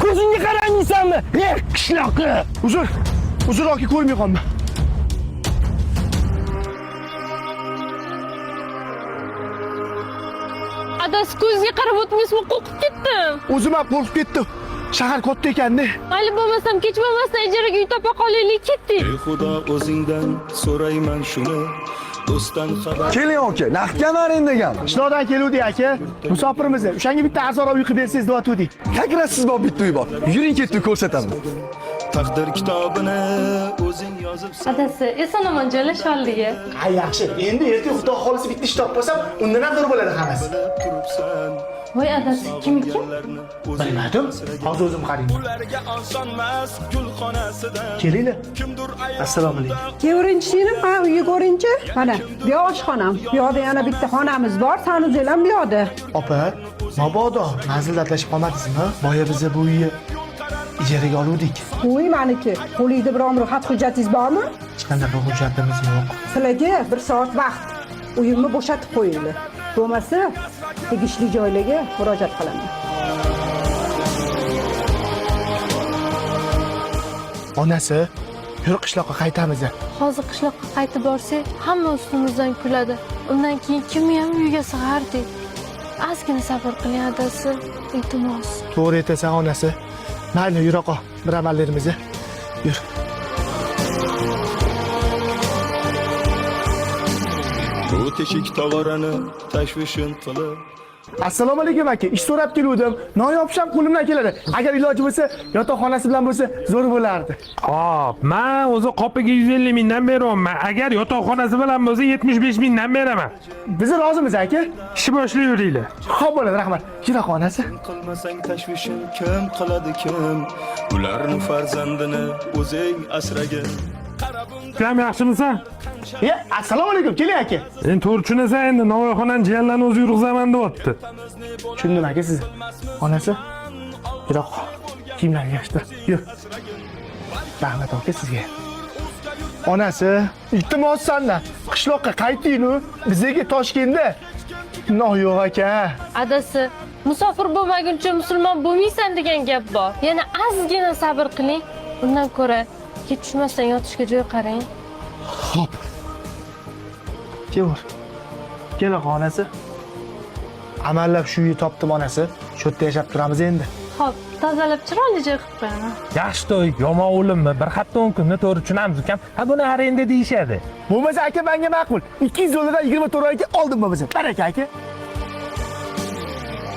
Ko'zingga qaramaysanmi? Qishloqi. Uzr aka ko'rmay qolma. Adasi ko'zga qarab o'tmaysizmi? Qo'rqib ketdim. O'zim ham qo'rqib ketdim. Shahar katta ekan-da. Mayli bo'lmasam kech bo'lmasdan ijaraga uy topa qolaylik, ketdik. Ey Xudo o'zingdan so'rayman shuni. Do'stdan xabar Keling aka, naqdgan arendagan. Qishloqdan keluvdik aka. Musofirmiz. O'shanga bitta arzonroq uy qilib bersangiz deb aytdik. Qagrasiz bor bitta uy bor. Yuring ketib ko'rsataman. taqdir kitobini o'zing yozibsan. Adasi, eson-omon joylashib oldik. Ha, yaxshi. Endi ertaga Xudo xolisi bitta ish topsam, undan ham zo'r bo'ladi hammasi. Turibsan. Voy adasi, kimniki? Bilmadim. Hozir o'zim qarayman. Ularga osonmas gulxonasidan. Kelinglar. Kimdir Assalomu alaykum. Kevirinchi singlim, ha uyga ko'ringchi. Mana, bu yoq oshxonam. Bu yoqda yana bitta xonamiz bor, sanuzel ham bu yoqda. Opa, mabodo manzilda atlashib qolmadingizmi? Boya biza bu uyni ijaraga oluvdik. Uy meniki. Qo'lingizda biron bir xat hujjatingiz bormi? Hech qanday bir hujjatimiz yo'q. Sizlarga bir soat vaqt. Uyimni bo'shatib qo'yinglar. Bo'lmasa, tegishli joylarga murojaat qilaman. Onasi, yur qishloqqa qaytamiz. Hozir qishloqqa qaytib borsak, hamma ustimizdan kuladi. Undan keyin kimni ham uyga sig'ardik. Ozgina sabr qiling adasi, iltimos. To'g'ri aytasan onasi. Mayli, yur oqa, bir amallarimiz. Yur. bu teshik tog'orani tashvishin qilib. Assalomu alaykum aka. Ish so'rab keluvdim. Non yopisham qo'limdan keladi. Agar iloji bo'lsa, yotoqxonasi bilan bo'lsa, zo'r bo'lardi. Hop, men o'zi qopiga 150 mingdan beryapman. Agar yotoqxonasi bilan bo'lsa 75 mingdan beraman. Biz rozimiz aka. Ish boshlayveringlar. Xo'p bo'ladi, rahmat. Yur oqa onasi. Qilmasang tashvishin kim qiladi kim? Ularning farzandini o'zing asragin. Ukam yaxshimisan? Assalomu alaykum. Keling aka. Endi to'g'ri tushunasan, endi Navoiyxonani jiyanlarni o'zi yurg'izaman deyapti. Tushundim aka sizni. Onasi. Yur oqa. Kiyimlar yaxshi. Yur. Rahmat aka sizga. Onasi, iltimos sandan qishloqqa qayting-ku. Bizga Toshkentda non yo'q aka. Adasi, musofir bo'lmaguncha musulmon bo'lmaysan degan gap bor. Yana ozgina sabr qiling. Undan ko'ra kech tushmasdan yotishga joy qarang. Xo'p. Kelur. Kel oqa onasi. Amallab shu uyni topdim onasi. Shu yerda yashab turamiz endi. Xo'p, tozalab chiroyli joy qilib qo'yaman. Yaxshi to'y, yomon o'limmi? Bir hafta 10 kunni to'g'ri tushunamiz ukam. Ha buni arenda deyishadi. Bo'lmasa aka menga ma'qul. 200 dollardan 24 oyga oldim biz. Baraka aka.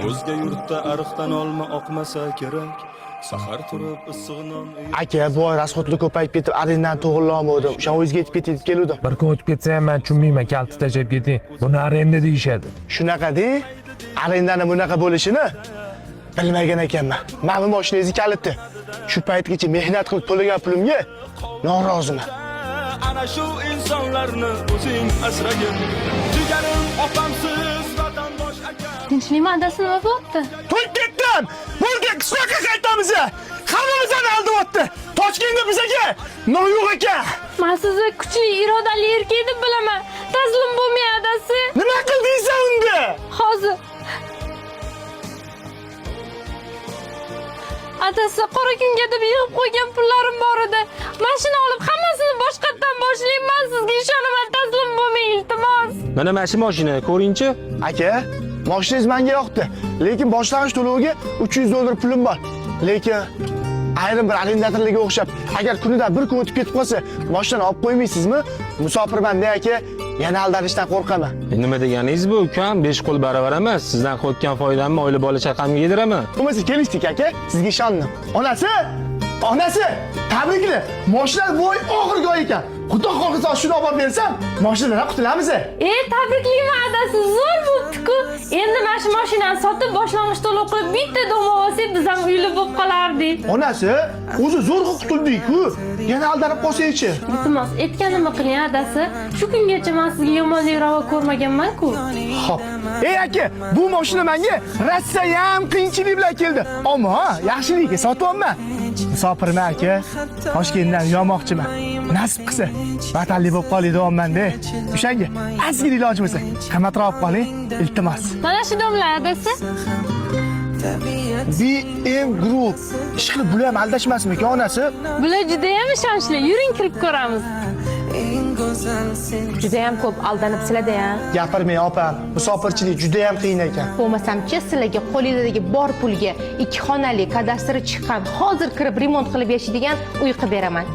O'zga yurtda ariqdan olma oqmasa kerak. Sahar turib issiq non Aka, bu oy rasxodlik ko'payib ketib, arendan to'g'rilolmadim. O'sha o'zga yetib ketib keluvdim. Bir kun o'tib ketsa ham men tushunmayman, kalti tashlab keting. Buni arenda deyishadi. Shunaqa-da, arendani bunaqa bo'lishini bilmagan ekanman. Mana bu mashinangizni kaliti. Shu paytgacha mehnat qilib to'lagan pulimga noroziman. ana shu insonlarni o'zing asragin. Jigarim opamsiz vatandosh aka. Tinchlikmi adasi, nima bo'pti? To'yib ketdim. Bo'ldi, qishloqqa qaytamiz. Hammamizni aldyapti. Toshkentda bizaga non yo'q ekan. Men sizni kuchli, irodali erkak deb bilaman. Taslim bo'lmay adasi. Nima qildingsan unda? Hozir adasi, qora kunga deb yig'ib qo'ygan pullarim bor edi. Mashina olib hammasini boshqatdan boshlayman. Sizga ishonaman, taslim bo'lmang, iltimos. Mana mana shu mashina, ko'ring-chi. Aka, mashinangiz menga yoqdi. Lekin boshlang'ich to'loviga 300 dollar pulim bor. Lekin ayrim bir arendatorlarga o'xshab, agar kunidan bir kun o'tib ketib qolsa, mashinani olib qo'ymaysizmi? Musofirman-da aka, yana aldanishdan qo'rqaman. Nima deganingiz bu, ukam? 5 qo'l baravar emas. Sizdan qilayotgan foydamni oila bola chaqamga yediraman. Bo'lmasa kelishdik aka, sizga ishondim. Onasi! Onasi! Tabriklar. Mashina voy oxirgi oy ekan. Xudo xohlasa shuni olib bersam, mashinadan qutulamiz. Tabriklayman adasi, zo'r bo'pti-ku. Endi mana shu mashinani sotib boshlang'ich to'lov qilib bitta dom olsak, biz ham uyli bo'lib qolardik. Onasi, o'zi zo'rg'a qutuldik-ku. Yana aldanib qolsaychi. Iltimos, aytganimni qiling adasi. Shu kungacha men sizga yomonlik ravo ko'rmaganman-ku. Xo'p. Aka, bu mashina menga Rossiya ham qiyinchilik bilan keldi. Ammo yaxshiligiga sotyapman. Musofirman aka. Toshkentdan yo'moqchiman. Nasib qilsa, vatanli bo'lib qolay deyapman-da. O'shanga ozgina iloji bo'lsa, qimmatroq qoling, iltimos. Mana shu domlar adasi. BM Group. Ishqilib bular ham aldashmasmikan onasi? Bular juda ham ishonchli. Yuring kirib ko'ramiz. Juda ham ko'p aldanibsizlar-da. Gapirmang opam. Musofirchilik juda ham qiyin ekan. Bo'lmasam-chi sizlarga qo'lingizdagi bor pulga 2 xonali kadastri chiqqan, hozir kirib remont qilib yashaydigan uy qilib beraman.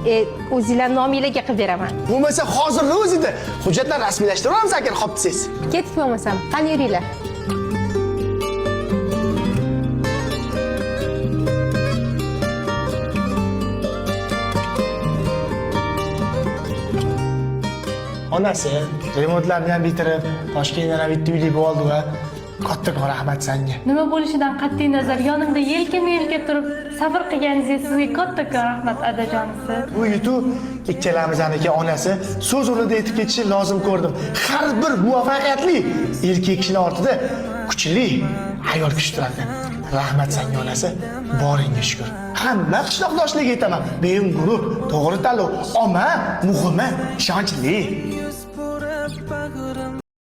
O'zingizlar nomingizga qilib beraman. Bo'lmasa hozirni o'zida hujjatlar rasmiylashtiramiz agar xo'p desangiz. Ketib bo'lmasam, qani yuringlar. Onasi remontlarni ham bitirib, Toshkentda ham bitta uyli bo'ldi va kattakon rahmat senga. Nima bo'lishidan qat'iy nazar yonimda yelkama-yelka turib sabr qilganingizga sizga kattakon rahmat adajonisi. Bu yutuq ikkalamizaniki onasi so'z o'rnida aytib ketishi lozim ko'rdim. Har bir muvaffaqiyatli erkak kishining ortida kuchli ayol kishi turadi. Rahmat senga onasi, boringga shukr. Hamma qishloqdoshlariga aytaman. Men guruh, to'g'ri tanlov, ammo muhimi ishonchli.